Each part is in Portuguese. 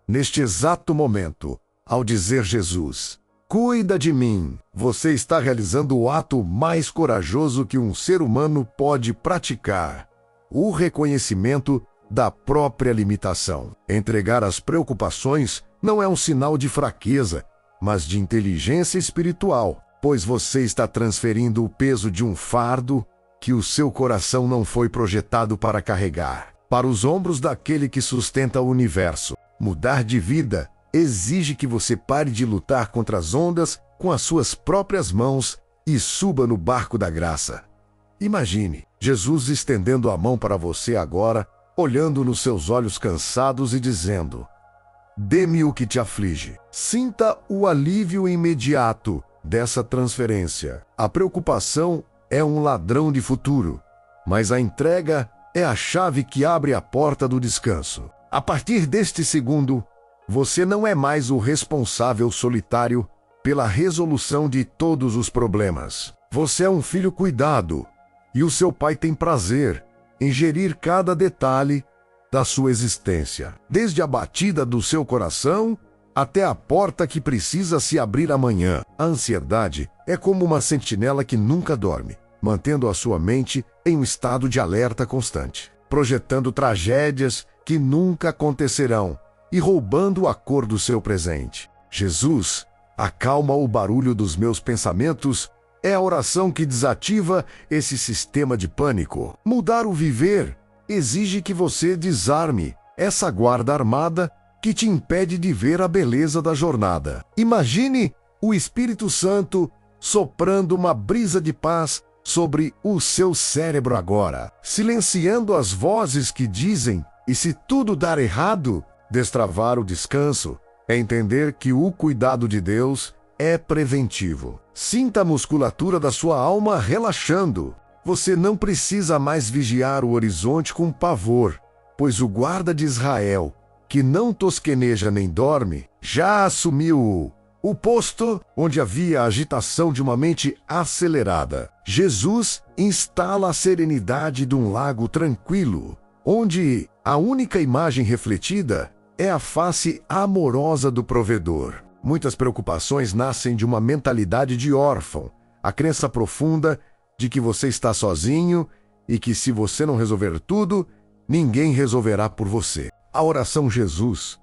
Neste exato momento, ao dizer Jesus, cuida de mim, você está realizando o ato mais corajoso que um ser humano pode praticar: o reconhecimento da própria limitação. Entregar as preocupações não é um sinal de fraqueza, mas de inteligência espiritual, pois você está transferindo o peso de um fardo que o seu coração não foi projetado para carregar, para os ombros daquele que sustenta o universo. Mudar de vida exige que você pare de lutar contra as ondas com as suas próprias mãos e suba no barco da graça. Imagine Jesus estendendo a mão para você agora, olhando nos seus olhos cansados e dizendo: dê-me o que te aflige. Sinta o alívio imediato dessa transferência. A preocupação é um ladrão de futuro, mas a entrega é a chave que abre a porta do descanso. A partir deste segundo, você não é mais o responsável solitário pela resolução de todos os problemas. Você é um filho cuidado, e o seu pai tem prazer em gerir cada detalhe da sua existência, desde a batida do seu coração até a porta que precisa se abrir amanhã. A ansiedade é como uma sentinela que nunca dorme, mantendo a sua mente em um estado de alerta constante, projetando tragédias que nunca acontecerão e roubando a cor do seu presente. Jesus acalma o barulho dos meus pensamentos é a oração que desativa esse sistema de pânico. Mudar o viver exige que você desarme essa guarda armada que te impede de ver a beleza da jornada. Imagine o Espírito Santo soprando uma brisa de paz sobre o seu cérebro agora, silenciando as vozes que dizem: e se tudo dar errado? Destravar o descanso é entender que o cuidado de Deus é preventivo. Sinta a musculatura da sua alma relaxando. Você não precisa mais vigiar o horizonte com pavor, pois o guarda de Israel, que não tosqueneja nem dorme, já assumiu o posto onde havia a agitação de uma mente acelerada. Jesus instala a serenidade de um lago tranquilo, onde a única imagem refletida é a face amorosa do provedor. Muitas preocupações nascem de uma mentalidade de órfão, a crença profunda de que você está sozinho e que, se você não resolver tudo, ninguém resolverá por você. A oração Jesus,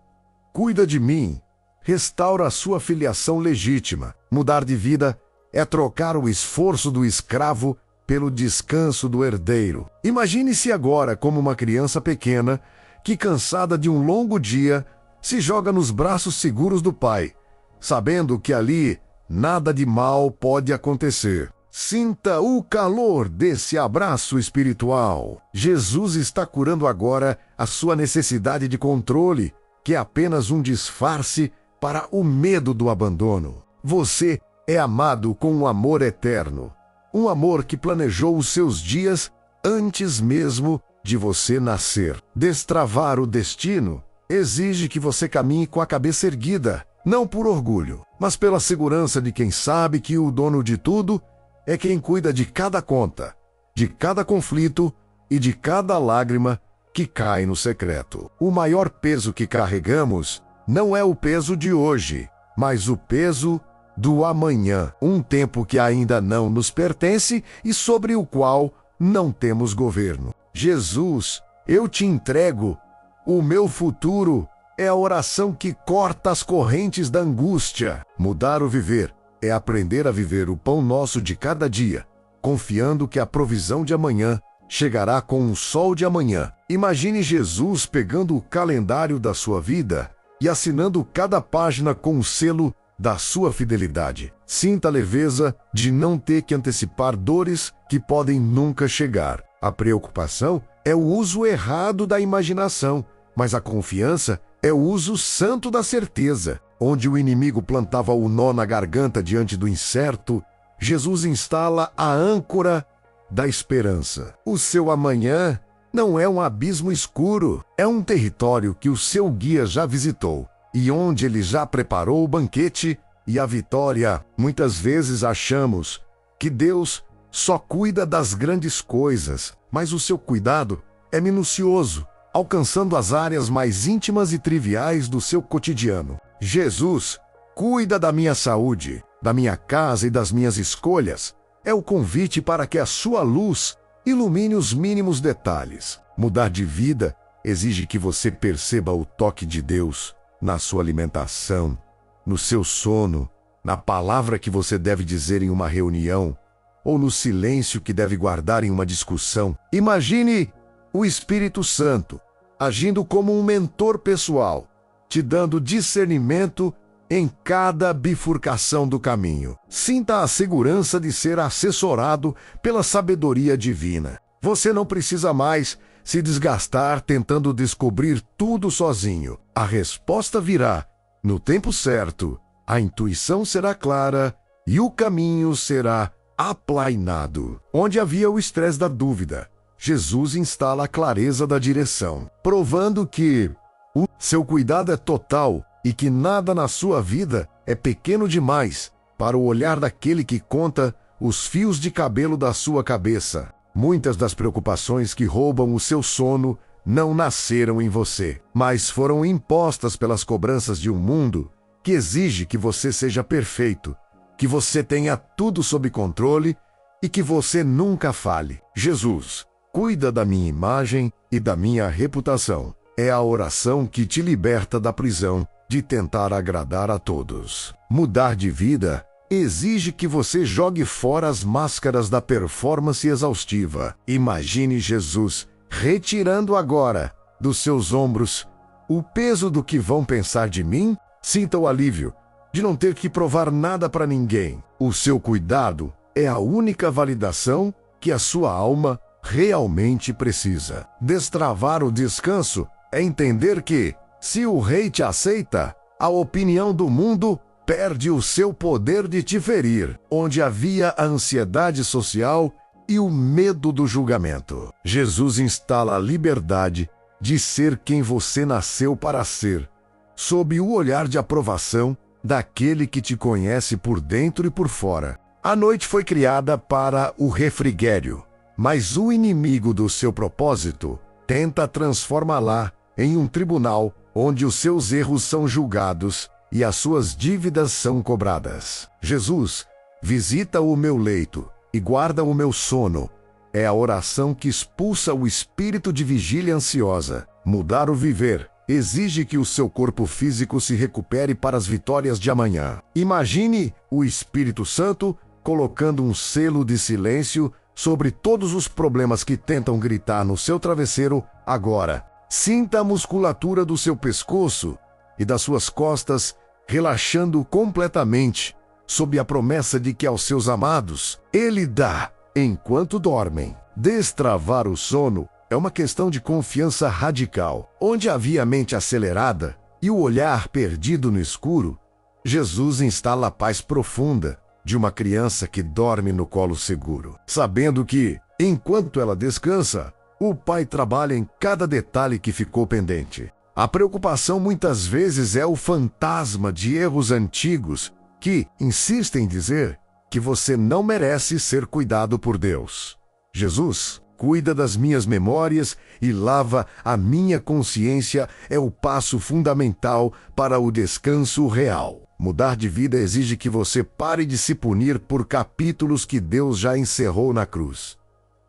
cuida de mim, restaura a sua filiação legítima. Mudar de vida é trocar o esforço do escravo pelo descanso do herdeiro. Imagine-se agora como uma criança pequena que, cansada de um longo dia, se joga nos braços seguros do pai, sabendo que ali nada de mal pode acontecer. Sinta o calor desse abraço espiritual. Jesus está curando agora a sua necessidade de controle, que é apenas um disfarce para o medo do abandono. Você é amado com um amor eterno, um amor que planejou os seus dias antes mesmo de você nascer. Destravar o destino exige que você caminhe com a cabeça erguida, não por orgulho, mas pela segurança de quem sabe que o dono de tudo é quem cuida de cada conta, de cada conflito e de cada lágrima que cai no secreto. O maior peso que carregamos não é o peso de hoje, mas o peso do amanhã, um tempo que ainda não nos pertence e sobre o qual não temos governo. Jesus, eu te entrego o meu futuro. É a oração que corta as correntes da angústia. Mudar o viver é aprender a viver o pão nosso de cada dia, confiando que a provisão de amanhã chegará com o sol de amanhã. Imagine Jesus pegando o calendário da sua vida e assinando cada página com o selo da sua fidelidade. Sinta a leveza de não ter que antecipar dores que podem nunca chegar. A preocupação é o uso errado da imaginação, mas a confiança é o uso santo da certeza. Onde o inimigo plantava o nó na garganta diante do incerto, Jesus instala a âncora da esperança. O seu amanhã não é um abismo escuro, é um território que o seu guia já visitou e onde ele já preparou o banquete e a vitória. Muitas vezes achamos que Deus só cuida das grandes coisas, mas o seu cuidado é minucioso alcançando as áreas mais íntimas e triviais do seu cotidiano. Jesus, cuida da minha saúde, da minha casa e das minhas escolhas. É o convite para que a sua luz ilumine os mínimos detalhes. Mudar de vida exige que você perceba o toque de Deus na sua alimentação, no seu sono, na palavra que você deve dizer em uma reunião ou no silêncio que deve guardar em uma discussão. Imagine o Espírito Santo agindo como um mentor pessoal, te dando discernimento em cada bifurcação do caminho. Sinta a segurança de ser assessorado pela sabedoria divina. Você não precisa mais se desgastar tentando descobrir tudo sozinho. A resposta virá no tempo certo, a intuição será clara e o caminho será aplainado. Onde havia o estresse da dúvida, Jesus instala a clareza da direção, provando que o seu cuidado é total e que nada na sua vida é pequeno demais para o olhar daquele que conta os fios de cabelo da sua cabeça. Muitas das preocupações que roubam o seu sono não nasceram em você, mas foram impostas pelas cobranças de um mundo que exige que você seja perfeito, que você tenha tudo sob controle e que você nunca falhe. Jesus, cuida da minha imagem e da minha reputação. É a oração que te liberta da prisão de tentar agradar a todos. Mudar de vida exige que você jogue fora as máscaras da performance exaustiva. Imagine Jesus retirando agora dos seus ombros o peso do que vão pensar de mim. Sinta o alívio de não ter que provar nada para ninguém. O seu cuidado é a única validação que a sua alma realmente precisa. Destravar o descanso é entender que, se o rei te aceita, a opinião do mundo perde o seu poder de te ferir. Onde havia a ansiedade social e o medo do julgamento, Jesus instala a liberdade de ser quem você nasceu para ser, sob o olhar de aprovação daquele que te conhece por dentro e por fora. A noite foi criada para o refrigério, mas o inimigo do seu propósito tenta transformá-la em um tribunal onde os seus erros são julgados e as suas dívidas são cobradas. Jesus, visita o meu leito e guarda o meu sono. É a oração que expulsa o espírito de vigília ansiosa. Mudar o viver exige que o seu corpo físico se recupere para as vitórias de amanhã. Imagine o Espírito Santo colocando um selo de silêncio sobre todos os problemas que tentam gritar no seu travesseiro agora. Sinta a musculatura do seu pescoço e das suas costas relaxando completamente, sob a promessa de que aos seus amados Ele dá enquanto dormem. Destravar o sono é uma questão de confiança radical. Onde havia a mente acelerada e o olhar perdido no escuro, Jesus instala a paz profunda de uma criança que dorme no colo seguro, sabendo que, enquanto ela descansa, o pai trabalha em cada detalhe que ficou pendente. A preocupação muitas vezes é o fantasma de erros antigos que insistem em dizer que você não merece ser cuidado por Deus. Jesus cuida das minhas memórias e lava a minha consciência é o passo fundamental para o descanso real. Mudar de vida exige que você pare de se punir por capítulos que Deus já encerrou na cruz.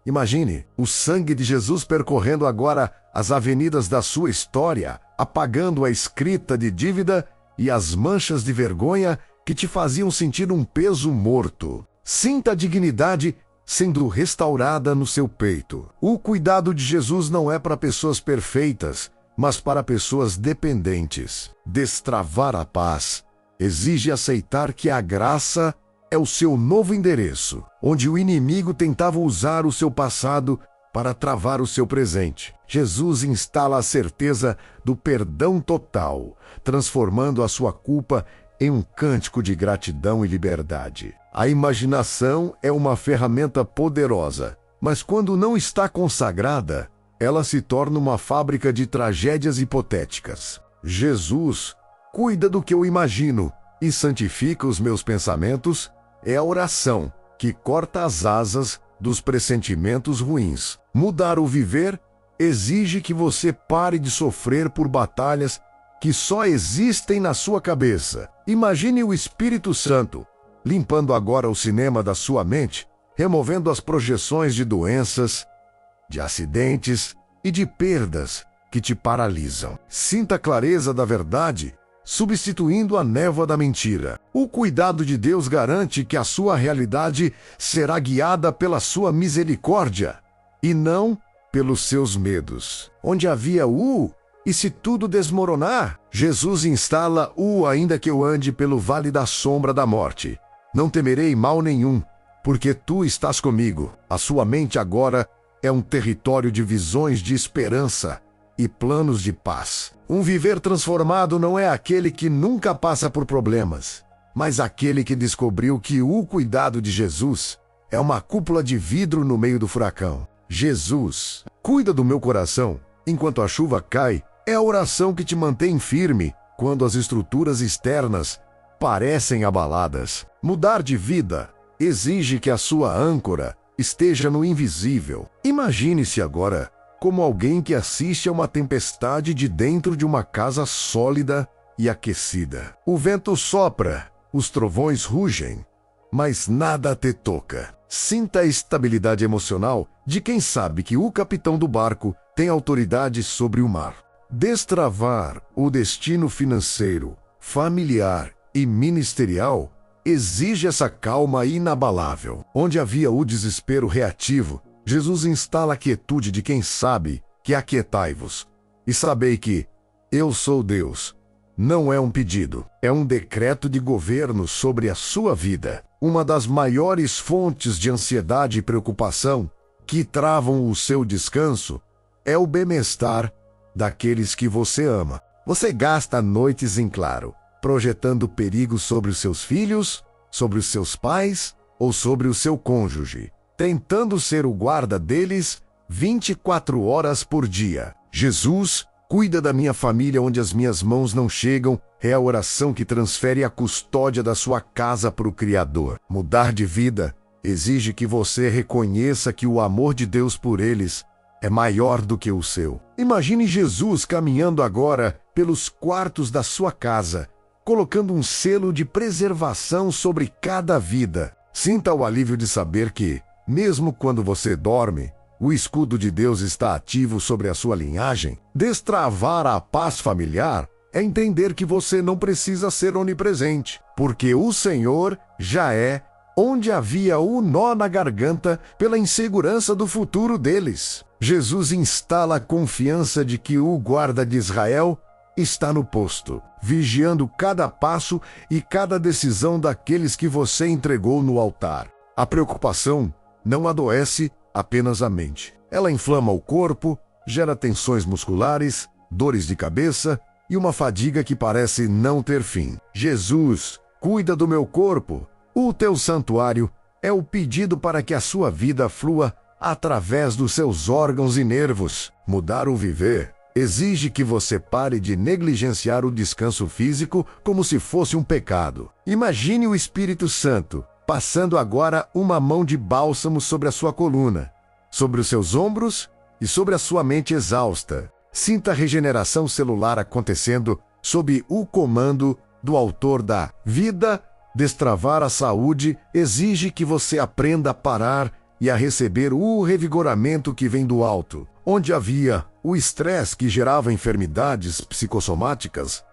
Imagine o sangue de Jesus percorrendo agora as avenidas da sua história, apagando a escrita de dívida e as manchas de vergonha que te faziam sentir um peso morto. Sinta a dignidade sendo restaurada no seu peito. O cuidado de Jesus não é para pessoas perfeitas, mas para pessoas dependentes. Destravar a paz exige aceitar que a graça é o seu novo endereço, onde o inimigo tentava usar o seu passado para travar o seu presente. Jesus instala a certeza do perdão total, transformando a sua culpa em um cântico de gratidão e liberdade. A imaginação é uma ferramenta poderosa, mas quando não está consagrada, ela se torna uma fábrica de tragédias hipotéticas. Jesus cuida do que eu imagino e santifica os meus pensamentos. É a oração que corta as asas dos pressentimentos ruins. Mudar o viver exige que você pare de sofrer por batalhas que só existem na sua cabeça. Imagine o Espírito Santo limpando agora o cinema da sua mente, removendo as projeções de doenças, de acidentes e de perdas que te paralisam. Sinta a clareza da verdade, substituindo a névoa da mentira. O cuidado de Deus garante que a sua realidade será guiada pela sua misericórdia e não pelos seus medos. Onde havia e se tudo desmoronar, Jesus instala ainda que eu ande pelo vale da sombra da morte. Não temerei mal nenhum, porque tu estás comigo. A sua mente agora é um território de visões de esperança e planos de paz. Um viver transformado não é aquele que nunca passa por problemas, mas aquele que descobriu que o cuidado de Jesus é uma cúpula de vidro no meio do furacão. Jesus, cuida do meu coração enquanto a chuva cai, é a oração que te mantém firme quando as estruturas externas parecem abaladas. Mudar de vida exige que a sua âncora esteja no invisível. Imagine-se agora como alguém que assiste a uma tempestade de dentro de uma casa sólida e aquecida. O vento sopra, os trovões rugem, mas nada te toca. Sinta a estabilidade emocional de quem sabe que o capitão do barco tem autoridade sobre o mar. Destravar o destino financeiro, familiar e ministerial exige essa calma inabalável. Onde havia o desespero reativo, Jesus instala a quietude de quem sabe que aquietai-vos. E sabei que eu sou Deus. Não é um pedido, é um decreto de governo sobre a sua vida. Uma das maiores fontes de ansiedade e preocupação que travam o seu descanso é o bem-estar daqueles que você ama. Você gasta noites em claro, projetando perigos sobre os seus filhos, sobre os seus pais ou sobre o seu cônjuge, tentando ser o guarda deles 24 horas por dia. Jesus, cuida da minha família onde as minhas mãos não chegam, é a oração que transfere a custódia da sua casa para o Criador. Mudar de vida exige que você reconheça que o amor de Deus por eles é maior do que o seu. Imagine Jesus caminhando agora pelos quartos da sua casa, colocando um selo de preservação sobre cada vida. Sinta o alívio de saber que, mesmo quando você dorme, o escudo de Deus está ativo sobre a sua linhagem. Destravar a paz familiar é entender que você não precisa ser onipresente, porque o Senhor já é onde havia o nó na garganta pela insegurança do futuro deles. Jesus instala a confiança de que o guarda de Israel está no posto, vigiando cada passo e cada decisão daqueles que você entregou no altar. A preocupação não adoece apenas a mente. Ela inflama o corpo, gera tensões musculares, dores de cabeça e uma fadiga que parece não ter fim. Jesus, cuida do meu corpo. O teu santuário é o pedido para que a sua vida flua através dos seus órgãos e nervos. Mudar o viver exige que você pare de negligenciar o descanso físico como se fosse um pecado. Imagine o Espírito Santo passando agora uma mão de bálsamo sobre a sua coluna, sobre os seus ombros e sobre a sua mente exausta. Sinta a regeneração celular acontecendo sob o comando do autor da vida. Destravar a saúde exige que você aprenda a parar e a receber o revigoramento que vem do alto. Onde havia o estresse que gerava enfermidades psicossomáticas,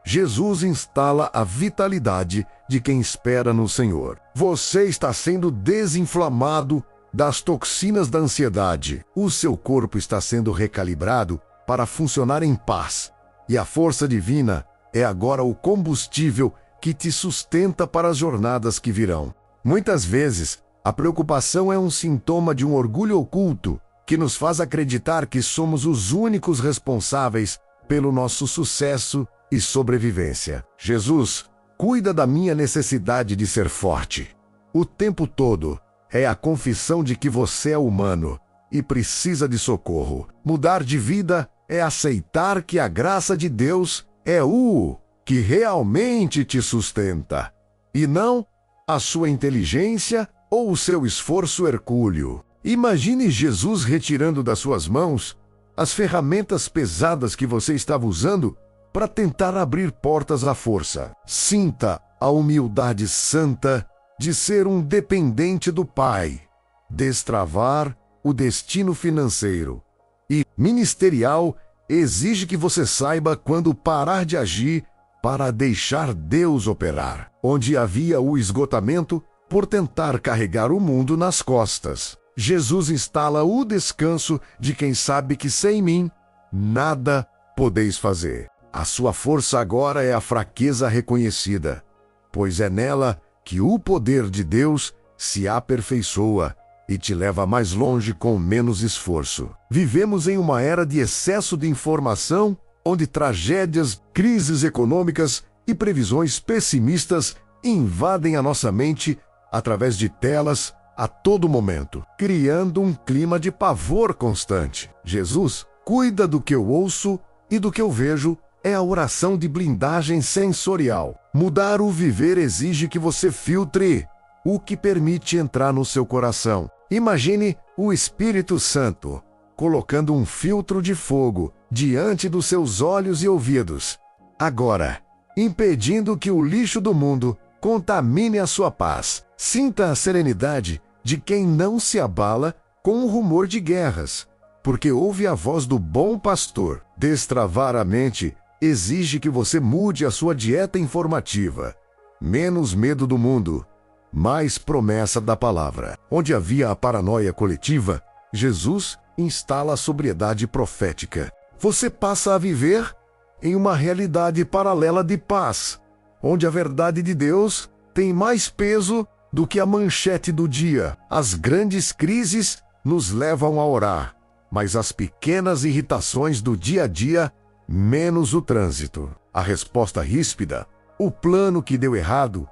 Jesus instala a vitalidade de quem espera no Senhor. Você está sendo desinflamado das toxinas da ansiedade. O seu corpo está sendo recalibrado para funcionar em paz. E a força divina é agora o combustível que te sustenta para as jornadas que virão. Muitas vezes, a preocupação é um sintoma de um orgulho oculto que nos faz acreditar que somos os únicos responsáveis pelo nosso sucesso e sobrevivência. Jesus, cuida da minha necessidade de ser forte. O tempo todo é a confissão de que você é humano e precisa de socorro. Mudar de vida é aceitar que a graça de Deus é o que realmente te sustenta, e não a sua inteligência ou o seu esforço hercúleo. Imagine Jesus retirando das suas mãos as ferramentas pesadas que você estava usando para tentar abrir portas à força. Sinta a humildade santa de ser um dependente do Pai, destravar o destino financeiro e ministerial exige que você saiba quando parar de agir para deixar Deus operar. Onde havia o esgotamento por tentar carregar o mundo nas costas, Jesus instala o descanso de quem sabe que sem mim nada podeis fazer. A sua força agora é a fraqueza reconhecida, pois é nela que o poder de Deus se aperfeiçoa e te leva mais longe com menos esforço. Vivemos em uma era de excesso de informação, onde tragédias, crises econômicas e previsões pessimistas invadem a nossa mente através de telas a todo momento, criando um clima de pavor constante. Jesus cuida do que eu ouço e do que eu vejo é a oração de blindagem sensorial. Mudar o viver exige que você filtre o que permite entrar no seu coração. Imagine o Espírito Santo colocando um filtro de fogo diante dos seus olhos e ouvidos, agora, impedindo que o lixo do mundo contamine a sua paz. Sinta a serenidade de quem não se abala com o rumor de guerras, porque ouve a voz do bom pastor. Destravar a mente exige que você mude a sua dieta informativa. Menos medo do mundo, mais promessa da palavra. Onde havia a paranoia coletiva, Jesus instala a sobriedade profética. Você passa a viver em uma realidade paralela de paz, onde a verdade de Deus tem mais peso do que a manchete do dia. As grandes crises nos levam a orar, mas as pequenas irritações do dia a dia, menos o trânsito. A resposta ríspida, o plano que deu errado,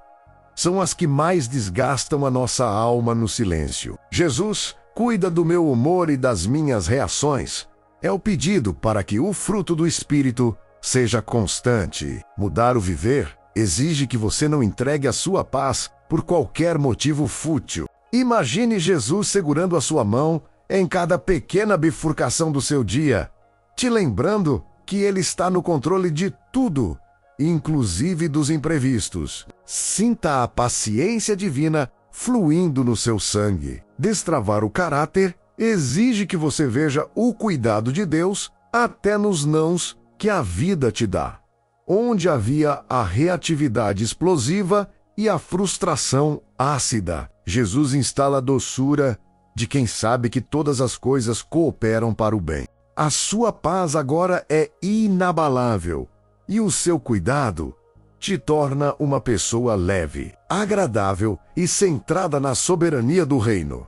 são as que mais desgastam a nossa alma no silêncio. Jesus cuida do meu humor e das minhas reações. É o pedido para que o fruto do Espírito seja constante. Mudar o viver exige que você não entregue a sua paz por qualquer motivo fútil. Imagine Jesus segurando a sua mão em cada pequena bifurcação do seu dia, te lembrando que Ele está no controle de tudo, inclusive dos imprevistos. Sinta a paciência divina fluindo no seu sangue. Destravar o caráter exige que você veja o cuidado de Deus até nos nãos que a vida te dá. Onde havia a reatividade explosiva e a frustração ácida, Jesus instala a doçura de quem sabe que todas as coisas cooperam para o bem. A sua paz agora é inabalável e o seu cuidado te torna uma pessoa leve, agradável e centrada na soberania do reino.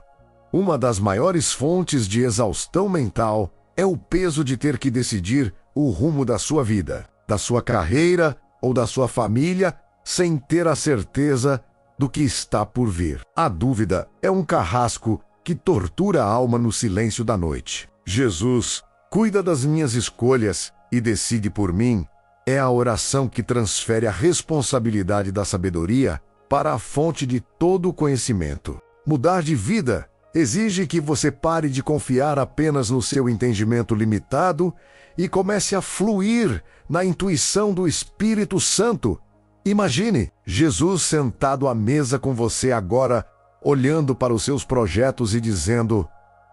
Uma das maiores fontes de exaustão mental é o peso de ter que decidir o rumo da sua vida, da sua carreira ou da sua família, sem ter a certeza do que está por vir. A dúvida é um carrasco que tortura a alma no silêncio da noite. Jesus cuida das minhas escolhas e decide por mim. É a oração que transfere a responsabilidade da sabedoria para a fonte de todo o conhecimento. Mudar de vida exige que você pare de confiar apenas no seu entendimento limitado e comece a fluir na intuição do Espírito Santo. Imagine Jesus sentado à mesa com você agora, olhando para os seus projetos e dizendo: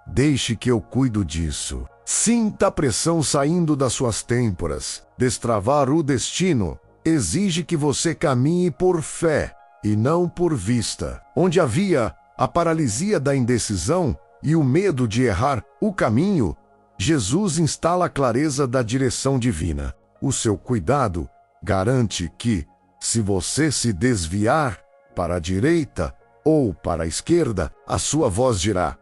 deixe que eu cuido disso. Sinta a pressão saindo das suas têmporas. Destravar o destino exige que você caminhe por fé e não por vista. Onde havia a paralisia da indecisão e o medo de errar o caminho, Jesus instala a clareza da direção divina. O seu cuidado garante que, se você se desviar para a direita ou para a esquerda, a sua voz dirá: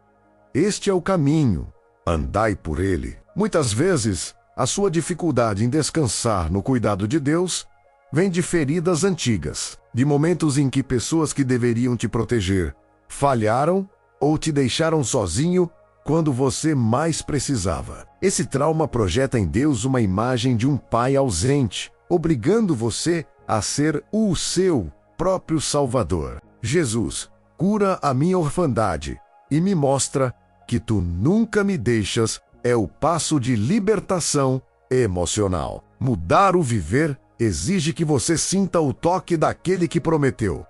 este é o caminho, andai por ele. Muitas vezes, a sua dificuldade em descansar no cuidado de Deus vem de feridas antigas, de momentos em que pessoas que deveriam te proteger falharam ou te deixaram sozinho quando você mais precisava. Esse trauma projeta em Deus uma imagem de um pai ausente, obrigando você a ser o seu próprio Salvador. Jesus cura a minha orfandade e me mostra que tu nunca me deixas é o passo de libertação emocional. Mudar o viver exige que você sinta o toque daquele que prometeu.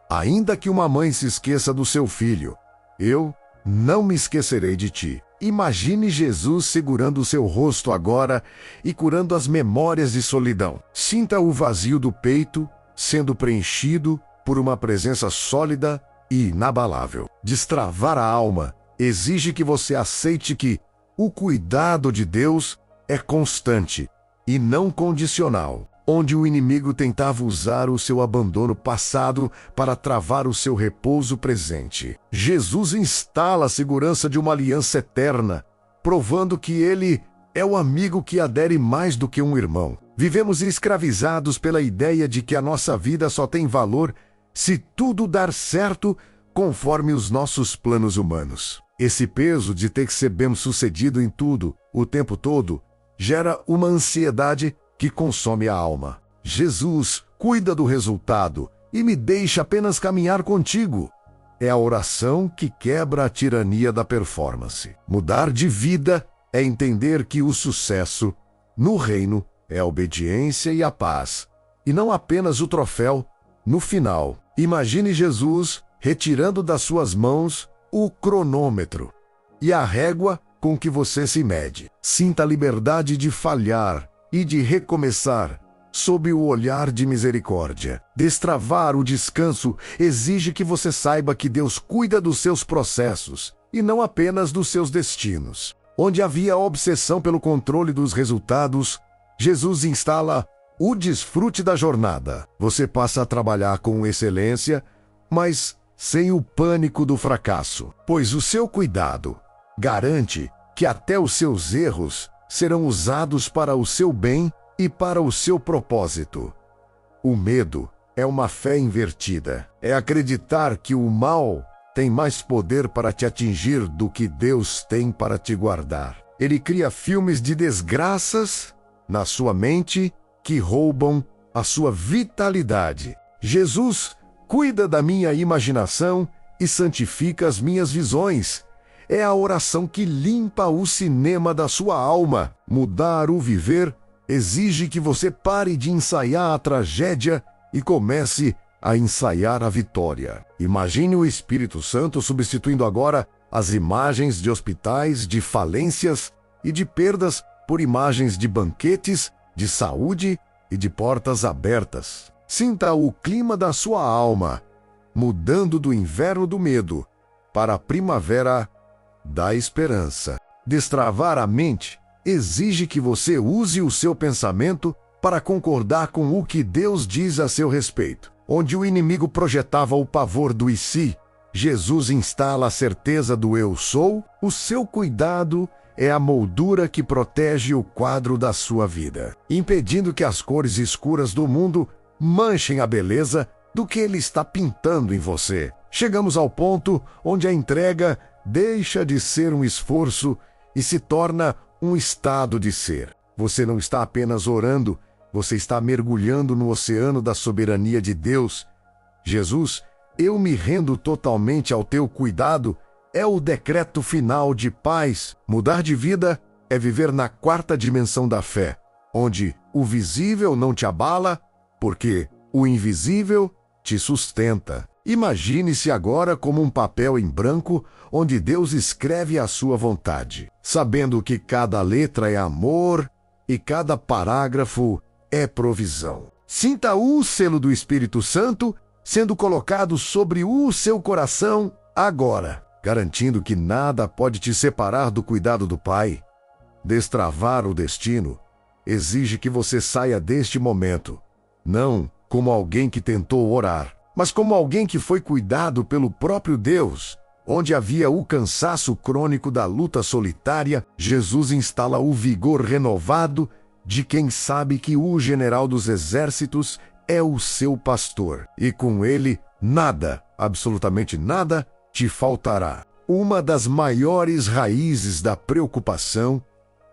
Ainda que uma mãe se esqueça do seu filho, eu não me esquecerei de ti. Imagine Jesus segurando o seu rosto agora e curando as memórias de solidão. Sinta o vazio do peito sendo preenchido por uma presença sólida e inabalável. Destravar a alma exige que você aceite que o cuidado de Deus é constante e não condicional, onde o inimigo tentava usar o seu abandono passado para travar o seu repouso presente. Jesus instala a segurança de uma aliança eterna, provando que ele é o amigo que adere mais do que um irmão. Vivemos escravizados pela ideia de que a nossa vida só tem valor se tudo dar certo conforme os nossos planos humanos. Esse peso de ter que ser bem-sucedido em tudo, o tempo todo, gera uma ansiedade que consome a alma. Jesus cuida do resultado e me deixa apenas caminhar contigo. É a oração que quebra a tirania da performance. Mudar de vida é entender que o sucesso no reino é a obediência e a paz, e não apenas o troféu no final. Imagine Jesus retirando das suas mãos o cronômetro e a régua com que você se mede. Sinta a liberdade de falhar e de recomeçar sob o olhar de misericórdia. Destravar o descanso exige que você saiba que Deus cuida dos seus processos e não apenas dos seus destinos. Onde havia obsessão pelo controle dos resultados, Jesus instala o desfrute da jornada. Você passa a trabalhar com excelência, mas sem o pânico do fracasso, pois o seu cuidado garante que até os seus erros serão usados para o seu bem e para o seu propósito. O medo é uma fé invertida. É acreditar que o mal tem mais poder para te atingir do que Deus tem para te guardar. Ele cria filmes de desgraças na sua mente que roubam a sua vitalidade. Jesus cuida da minha imaginação e santifica as minhas visões. É a oração que limpa o cinema da sua alma. Mudar o viver exige que você pare de ensaiar a tragédia e comece a ensaiar a vitória. Imagine o Espírito Santo substituindo agora as imagens de hospitais, de falências e de perdas por imagens de banquetes, de saúde e de portas abertas. Sinta o clima da sua alma, mudando do inverno do medo para a primavera da esperança. Destravar a mente exige que você use o seu pensamento para concordar com o que Deus diz a seu respeito. Onde o inimigo projetava o pavor do e se, Jesus instala a certeza do eu sou. O seu cuidado é a moldura que protege o quadro da sua vida, impedindo que as cores escuras do mundo manchem a beleza do que ele está pintando em você. Chegamos ao ponto onde a entrega deixa de ser um esforço e se torna um estado de ser. Você não está apenas orando, você está mergulhando no oceano da soberania de Deus. Jesus, eu me rendo totalmente ao teu cuidado, é o decreto final de paz. Mudar de vida é viver na quarta dimensão da fé, onde o visível não te abala, porque o invisível te sustenta. Imagine-se agora como um papel em branco onde Deus escreve a sua vontade, sabendo que cada letra é amor e cada parágrafo é provisão. Sinta o selo do Espírito Santo sendo colocado sobre o seu coração agora, garantindo que nada pode te separar do cuidado do Pai. Destravar o destino exige que você saia deste momento, não como alguém que tentou orar, mas como alguém que foi cuidado pelo próprio Deus. Onde havia o cansaço crônico da luta solitária, Jesus instala o vigor renovado de quem sabe que o general dos exércitos é o seu pastor, e com ele nada, absolutamente nada, te faltará. Uma das maiores raízes da preocupação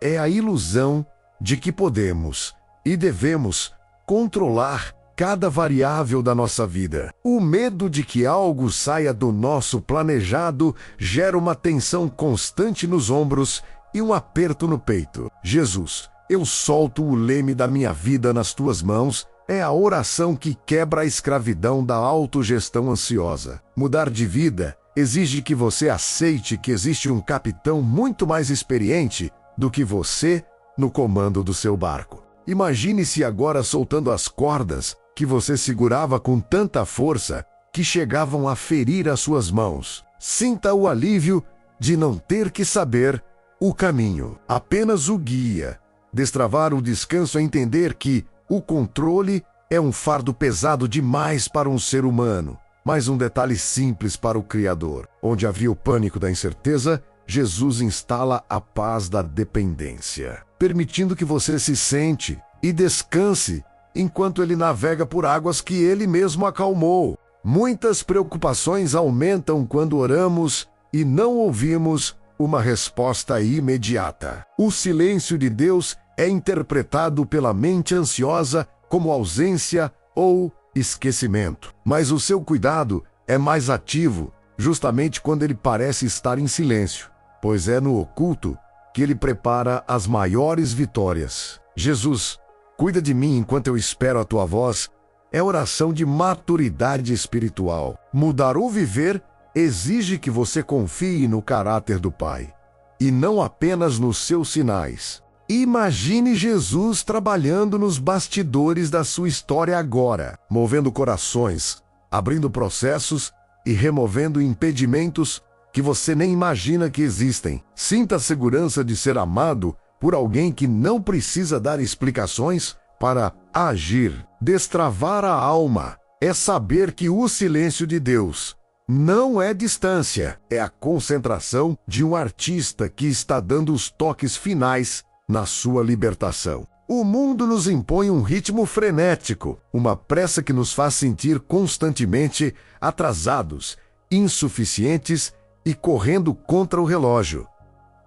é a ilusão de que podemos e devemos controlar cada variável da nossa vida. O medo de que algo saia do nosso planejado gera uma tensão constante nos ombros e um aperto no peito. Jesus, eu solto o leme da minha vida nas tuas mãos. É a oração que quebra a escravidão da autogestão ansiosa. Mudar de vida exige que você aceite que existe um capitão muito mais experiente do que você no comando do seu barco. Imagine-se agora soltando as cordas que você segurava com tanta força que chegavam a ferir as suas mãos. Sinta o alívio de não ter que saber o caminho, apenas o guia. Destravar o descanso é entender que o controle é um fardo pesado demais para um ser humano, mas um detalhe simples para o Criador. Onde havia o pânico da incerteza, Jesus instala a paz da dependência, permitindo que você se sente e descanse enquanto ele navega por águas que ele mesmo acalmou. Muitas preocupações aumentam quando oramos e não ouvimos uma resposta imediata. O silêncio de Deus é interpretado pela mente ansiosa como ausência ou esquecimento. Mas o seu cuidado é mais ativo justamente quando ele parece estar em silêncio, pois é no oculto que ele prepara as maiores vitórias. Jesus, cuida de mim enquanto eu espero a tua voz, é oração de maturidade espiritual. Mudar ou viver exige que você confie no caráter do Pai, e não apenas nos seus sinais. Imagine Jesus trabalhando nos bastidores da sua história agora, movendo corações, abrindo processos e removendo impedimentos que você nem imagina que existem. Sinta a segurança de ser amado por alguém que não precisa dar explicações para agir. Destravar a alma é saber que o silêncio de Deus não é distância, é a concentração de um artista que está dando os toques finais na sua libertação. O mundo nos impõe um ritmo frenético, uma pressa que nos faz sentir constantemente atrasados, insuficientes e correndo contra o relógio.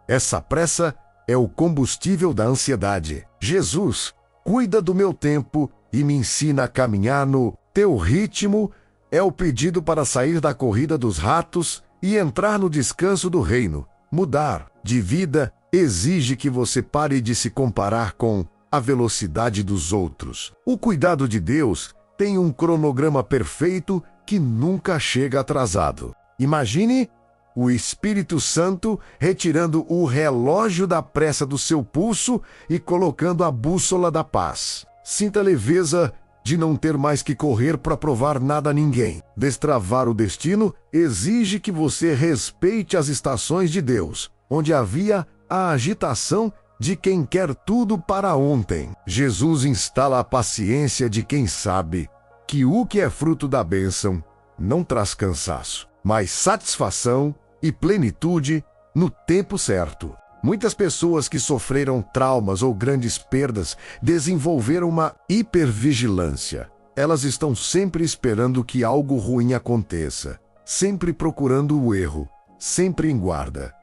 Essa pressa é o combustível da ansiedade. Jesus, cuida do meu tempo e me ensina a caminhar no teu ritmo, é o pedido para sair da corrida dos ratos e entrar no descanso do reino. Mudar de vida exige que você pare de se comparar com a velocidade dos outros. O cuidado de Deus tem um cronograma perfeito que nunca chega atrasado. Imagine o Espírito Santo retirando o relógio da pressa do seu pulso e colocando a bússola da paz. Sinta a leveza de não ter mais que correr para provar nada a ninguém. Destravar o destino exige que você respeite as estações de Deus, onde havia a agitação de quem quer tudo para ontem. Jesus instala a paciência de quem sabe que o que é fruto da bênção não traz cansaço, mas satisfação e plenitude no tempo certo. Muitas pessoas que sofreram traumas ou grandes perdas desenvolveram uma hipervigilância. Elas estão sempre esperando que algo ruim aconteça, sempre procurando o erro, sempre em guarda.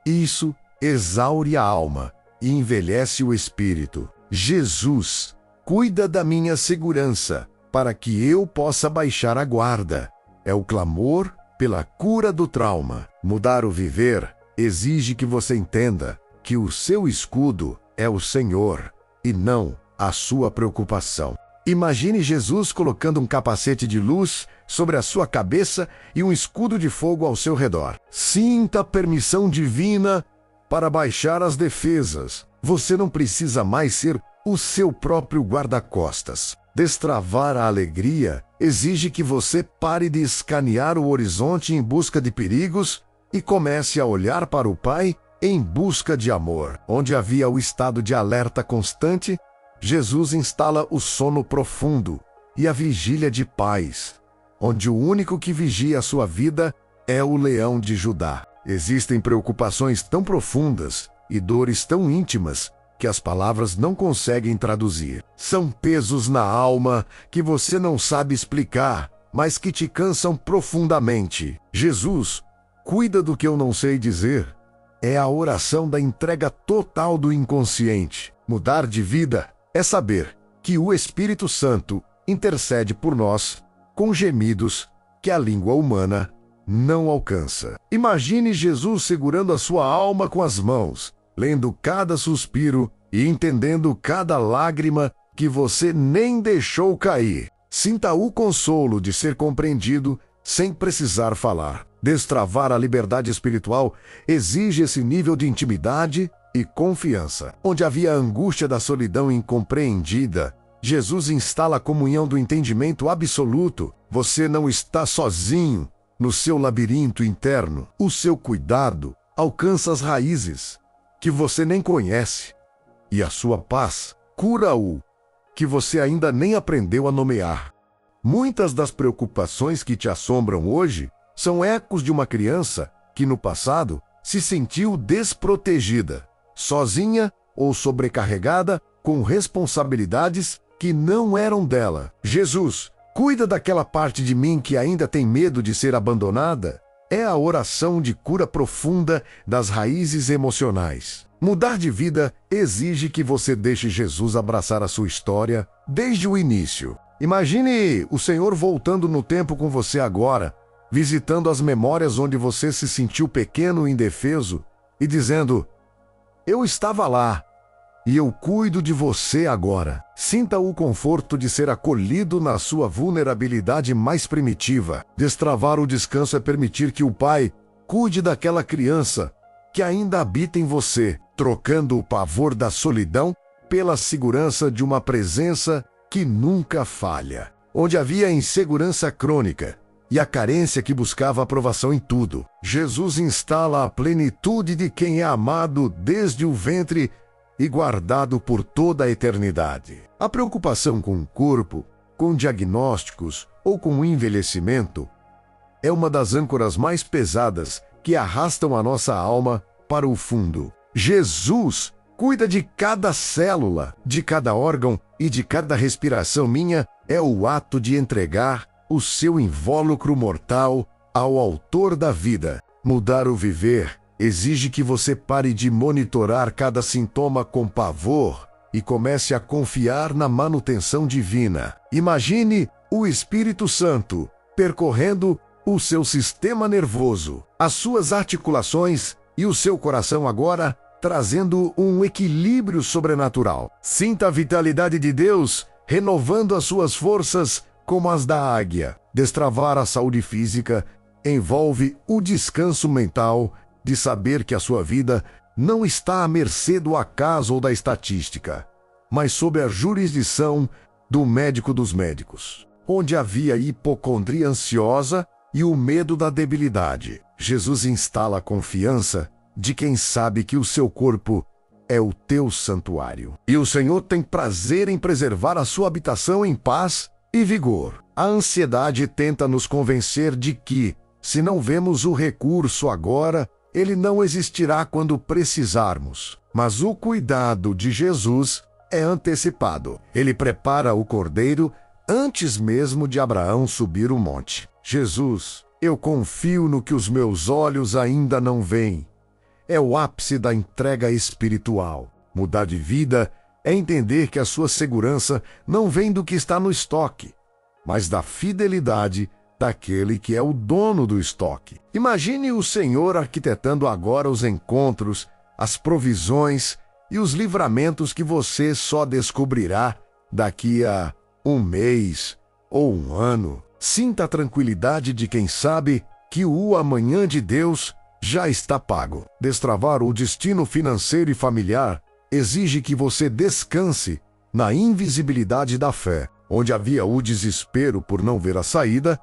Isso exaure a alma e envelhece o espírito. Jesus, cuida da minha segurança, para que eu possa baixar a guarda. É o clamor pela cura do trauma. Mudar o viver exige que você entenda que o seu escudo é o Senhor e não a sua preocupação. Imagine Jesus colocando um capacete de luz sobre a sua cabeça e um escudo de fogo ao seu redor. Sinta a permissão divina para baixar as defesas. Você não precisa mais ser o seu próprio guarda-costas. Destravar a alegria exige que você pare de escanear o horizonte em busca de perigos e comece a olhar para o Pai em busca de amor. Onde havia o estado de alerta constante, Jesus instala o sono profundo e a vigília de paz, onde o único que vigia a sua vida é o leão de Judá. Existem preocupações tão profundas e dores tão íntimas que as palavras não conseguem traduzir. São pesos na alma que você não sabe explicar, mas que te cansam profundamente. Jesus, cuida do que eu não sei dizer. É a oração da entrega total do inconsciente. Mudar de vida é saber que o Espírito Santo intercede por nós com gemidos que a língua humana não alcança. Imagine Jesus segurando a sua alma com as mãos, lendo cada suspiro e entendendo cada lágrima que você nem deixou cair. Sinta o consolo de ser compreendido sem precisar falar. Destravar a liberdade espiritual exige esse nível de intimidade e confiança. Onde havia a angústia da solidão incompreendida, Jesus instala a comunhão do entendimento absoluto. Você não está sozinho no seu labirinto interno. O seu cuidado alcança as raízes que você nem conhece, e a sua paz cura-o que você ainda nem aprendeu a nomear. Muitas das preocupações que te assombram hoje são ecos de uma criança que no passado se sentiu desprotegida, sozinha ou sobrecarregada com responsabilidades que não eram dela. Jesus, cuida daquela parte de mim que ainda tem medo de ser abandonada. É a oração de cura profunda das raízes emocionais. Mudar de vida exige que você deixe Jesus abraçar a sua história desde o início. Imagine o Senhor voltando no tempo com você agora, visitando as memórias onde você se sentiu pequeno e indefeso e dizendo: eu estava lá e eu cuido de você agora. Sinta o conforto de ser acolhido na sua vulnerabilidade mais primitiva. Destravar o descanso é permitir que o Pai cuide daquela criança que ainda habita em você, trocando o pavor da solidão pela segurança de uma presença que nunca falha. Onde havia insegurança crônica e a carência que buscava aprovação em tudo, Jesus instala a plenitude de quem é amado desde o ventre e guardado por toda a eternidade. A preocupação com o corpo, com diagnósticos ou com o envelhecimento é uma das âncoras mais pesadas que arrastam a nossa alma para o fundo. Jesus cuida de cada célula, de cada órgão e de cada respiração minha. É o ato de entregar o seu invólucro mortal ao autor da vida. Mudar o viver exige que você pare de monitorar cada sintoma com pavor e comece a confiar na manutenção divina. Imagine o Espírito Santo percorrendo o seu sistema nervoso, as suas articulações e o seu coração agora, trazendo um equilíbrio sobrenatural. Sinta a vitalidade de Deus renovando as suas forças como as da águia. Destravar a saúde física envolve o descanso mental de saber que a sua vida não está à mercê do acaso ou da estatística, mas sob a jurisdição do médico dos médicos. Onde havia hipocondria ansiosa e o medo da debilidade, Jesus instala a confiança de quem sabe que o seu corpo é o teu santuário. E o Senhor tem prazer em preservar a sua habitação em paz e vigor. A ansiedade tenta nos convencer de que, se não vemos o recurso agora, ele não existirá quando precisarmos. Mas o cuidado de Jesus é antecipado. Ele prepara o cordeiro antes mesmo de Abraão subir o monte. Jesus, eu confio no que os meus olhos ainda não veem. É o ápice da entrega espiritual. Mudar de vida é entender que a sua segurança não vem do que está no estoque, mas da fidelidade daquele que é o dono do estoque. Imagine o Senhor arquitetando agora os encontros, as provisões e os livramentos que você só descobrirá daqui a um mês ou um ano. Sinta a tranquilidade de quem sabe que o amanhã de Deus já está pago. Destravar o destino financeiro e familiar exige que você descanse na invisibilidade da fé. Onde havia o desespero por não ver a saída,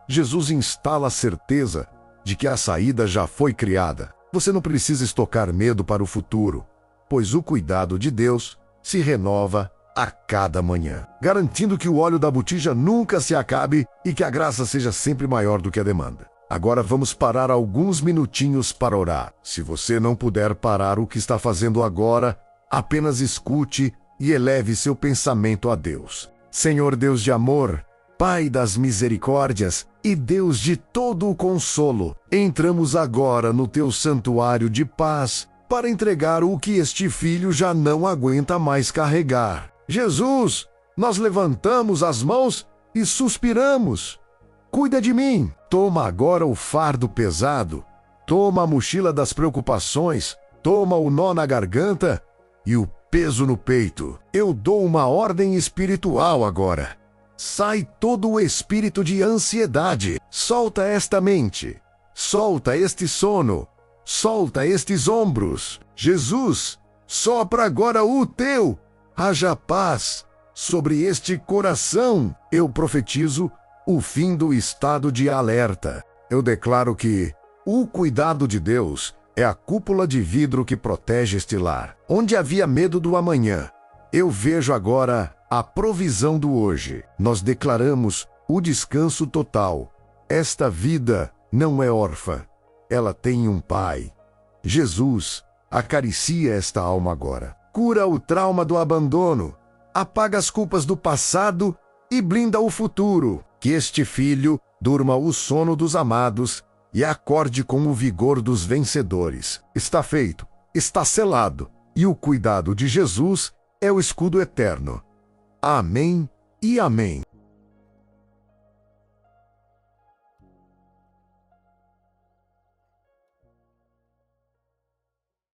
Jesus instala a certeza de que a saída já foi criada. Você não precisa estocar medo para o futuro, pois o cuidado de Deus se renova a cada manhã, garantindo que o óleo da botija nunca se acabe e que a graça seja sempre maior do que a demanda. Agora vamos parar alguns minutinhos para orar. Se você não puder parar o que está fazendo agora, apenas escute e eleve seu pensamento a Deus. Senhor Deus de amor, Pai das misericórdias e Deus de todo o consolo, entramos agora no teu santuário de paz para entregar o que este filho já não aguenta mais carregar. Jesus, nós levantamos as mãos e suspiramos. Cuida de mim. Toma agora o fardo pesado. Toma a mochila das preocupações. Toma o nó na garganta e o peso no peito. Eu dou uma ordem espiritual agora. Sai todo o espírito de ansiedade. Solta esta mente. Solta este sono. Solta estes ombros. Jesus, sopra agora o teu. Haja paz sobre este coração. Eu profetizo o fim do estado de alerta. Eu declaro que o cuidado de Deus é a cúpula de vidro que protege este lar. Onde havia medo do amanhã, eu vejo agora a provisão do hoje. Nós declaramos o descanso total. Esta vida não é órfã. Ela tem um pai. Jesus, acaricia esta alma agora. Cura o trauma do abandono. Apaga as culpas do passado e blinda o futuro. Que este filho durma o sono dos amados e acorde com o vigor dos vencedores. Está feito, está selado, e o cuidado de Jesus é o escudo eterno. Amém e amém.